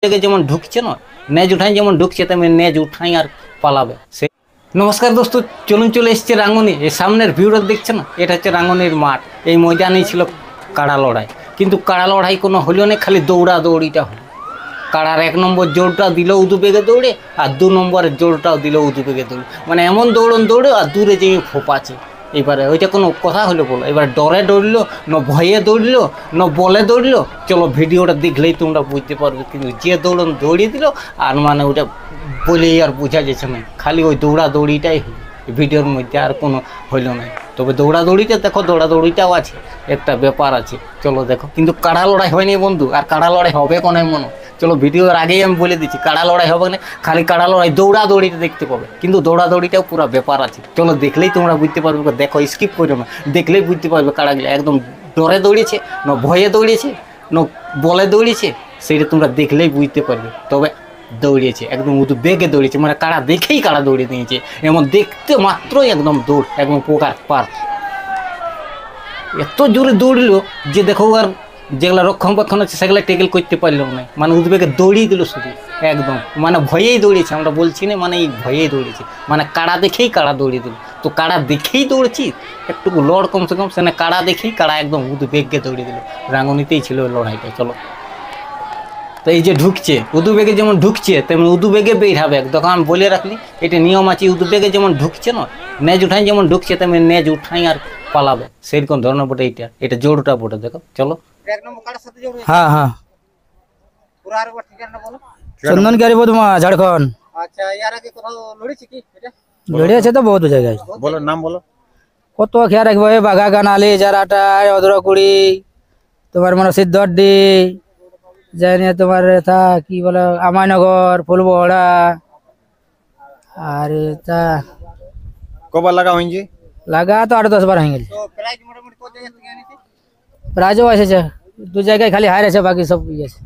থেকে যেমন ঢুকছে না, নেজ উঠাই যেমন ঢুকছে তেমনি নেজ উঠাই আর পালাবে সে। নমস্কার দোস্ত, চলে এসছে রাঙ্গুনি। এই সামনের ভিউটা দেখছে না, এটা হচ্ছে রাঙ্গুনির মাঠ। এই ময়দানেই ছিল কাড়া লড়াই, কিন্তু কাড়া লড়াই কোনো হলো না, খালি দৌড়াদৌড়িটা হলো। কাড়ার 1 নম্বর জোরটা দিল উদুবেগে দৌড়ে, আর 2 নম্বরের জোরটাও দিল উদুবেগে দৌড়ে। মানে এমন দৌড়ে আর দূরে যেয়ে ফোপাচ্ছে। এবারে ওইটা কোনো কথা হলো বলো? এবার ডরে দৌড়লো না ভয়ে দৌড়লো না বলে দৌড়লো, চলো ভিডিওটা দেখলেই তোমরা বুঝতে পারবে। কিন্তু যে দৌড়িয়ে দিল, আর মানে ওটা বলেই আর বোঝা যাচ্ছে না, খালি ওই দৌড়াদৌড়িটাই হলো ভিডিওর মধ্যে, আর কোনো হইল না। তবে দৌড়াদৌড়িতে দেখো, দৌড়াদৌড়িটাও আছে, একটা ব্যাপার আছে, চলো দেখো। কিন্তু কাড়া লড়াই হয়নি বন্ধু, আর কাড়া লড়াই হবে কোন মনে। চলো ভিডিওর আগেই আমি বলে দিচ্ছি, কাড়া লড়াই হবে না, খালি কাড়া লড়াই দৌড়াদৌড়িতে দেখতে পাবে, কিন্তু দৌড়াদৌড়িটাও পুরো ব্যাপার আছে। চলো দেখলেই তোমরা বুঝতে পারবে, দেখো স্কিপ করো না, দেখলেই বুঝতে পারবে কাড়াগুলো একদম ডরে দৌড়িয়েছে না ভয়ে দৌড়িয়েছে না বলে দৌড়িয়েছে, সেইটা তোমরা দেখলেই বুঝতে পারবে। তবে দৌড়িয়েছে একদম বেগে দৌড়িয়েছে, মানে কাড়া দেখেই কাড়া দৌড়িয়ে দিয়েছে, এমন দেখতে মাত্রই একদম দৌড়, একদম পোকার পার। এত জোরে দৌড়লো যে দেখো, আর যেগুলো রক্ষণাবেক্ষণ আছে সেগুলো টেকেল করতে পারলো না, মানে উদ্বেগে দৌড়িয়ে দিল শুধু একদম, মানে ভয়েই দৌড়িয়েছে। আমরা বলছি না, মানে এই ভয়েই দৌড়িয়েছে, মানে কাড়া দেখেই কাড়া দৌড়িয়ে দিল। তো কাড়া দেখেই দৌড়েছি, একটু লড় কমসে কম, সেখানে কাড়া দেখেই কাড়া একদম উদ্বেগে দৌড়িয়ে দিল। রাঙ্গুনিতেই ছিল লড়াইটা। চলো, তো এই যে ঢুকছে উদুবেগে, যেমন ঢুকছে তেমন উদুবেগে বের হবে। তখন আমি বলে রাখলি, এটা নিয়ম আছে, উদুবেগে যেমন ঢুকছে না, নেজ উঠাই যেমন ঢুকছে তেমনি নেজ উঠাই আর পালাবে, সেরকম ধরনের বটে। এটা জোরটা বটে, দেখো চলো। हाँ हाँ चंदन क्यारी बदमा झारखंड। আচ্ছা, ইয়ার আগে কোথাও লড়েছি কি এটা? लड़िया छे तो बहुत जगह বলো, নাম বলো। কত খেয়া রাখবো, বাঘা কানালি, জারাটাই, অদরকুড়ি, তোমার মানে সিদ্ধড্ডি, জানি তোমার তা কি বলে আমায়নগর, ফুলবহড়া, আর তা কবার লাগা হইছে? লাগা তো 8-10 বার হয়ে গেছে। তো প্রাইজ মোটামুটি কত জায়গা থেকে আনিছি? প্রাইজও এসেছে, 2 জায়গায় খালি হার আছে, বাকি সব ইয়ে আছে।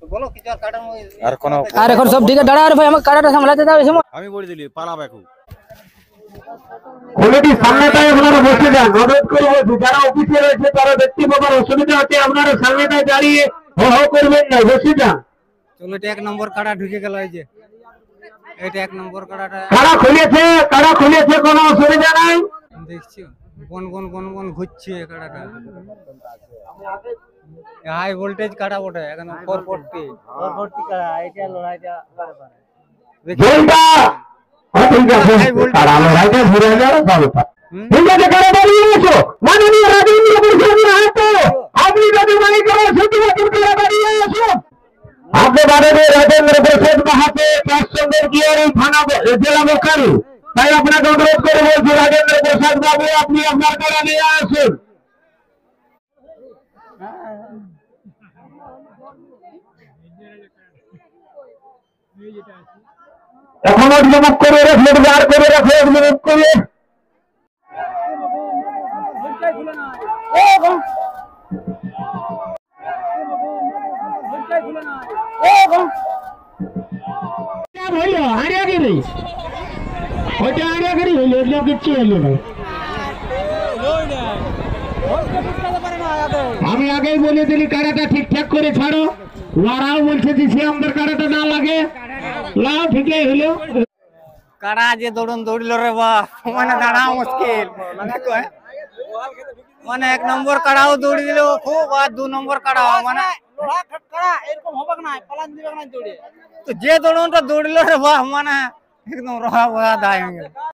তো বলো কিছু আর কাটানো আর কোন? আর এখন সব ঠিক আছে, দাঁড়া, আর ভাই আমাকে কাটাটা সামলাতে দাও এই সময়। আমি বলে দিলি পালাবে এখন। কমিটি সামনেটায় আপনারা বসে যান, অনুরোধ করবো যারা অফিসে রয়েছে তারা দেখতে পাবার অসুবিধা হচ্ছে, আপনারা সামনেটায় দাঁড়িয়ে হো হো করবেন না, বসে যান। চলো, এটা 1 নম্বর কাটা ঢুকে গেল। এই যে এটা 1 নম্বর কাটাটা কারা খুলেছে কোনো অসুবিধা নাই। দেখছি বন বন বন বন ঘুরছে কাটাটা। হাই ভোল্টেজ কাটা বটে, এখন 440 কাটা। এটা লড়াইটা জলটা ঠিক আছে, কারা লড়াইটা ঘুরে যাওয়া যাবে। ঠিক আছে, কারা দাঁড়িয়ে আছো, মাননীয় রাজেন্দ্র প্রসাদ মাহাতো, আপনি যদি মনে করেন সত্যি কারা দাঁড়িয়ে আছো। আপনি মাননীয় রাজেন্দ্র প্রসাদ মাহাতো প্যাসেঞ্জার গিয়ারি থানা জেলা বোকারো, তাই আপনাকে অনুরোধ করে বলছি রাজেন্দ্র প্রসাদ বাবু, আপনি আপনার কারা নিয়ে আসুন। এখন মুখ করে রাখলে, বার করে রাখলে, মুখ করে আমি আগেই বলে দিলি কারাটা ঠিকঠাক করে ছাড়ো। ওরাও বলছে যে সে আমাদের কারাটা না লাগে, লাও ঠিকই হলো। কাড়া যে দৌড়িল রে বাহ, মানে দাঁড়া মুশকিল। মানে 1 নম্বর কাড়াও দৌড়ি দিল খুব, আর 2 নম্বর কাড়াও, মানে এরকম হবে না, পালান দিবে না দৌড়ে। তো যে দৌড়টা দৌড়িল রে বাহ, মানে একদম রহা দায় হয়ে গেল।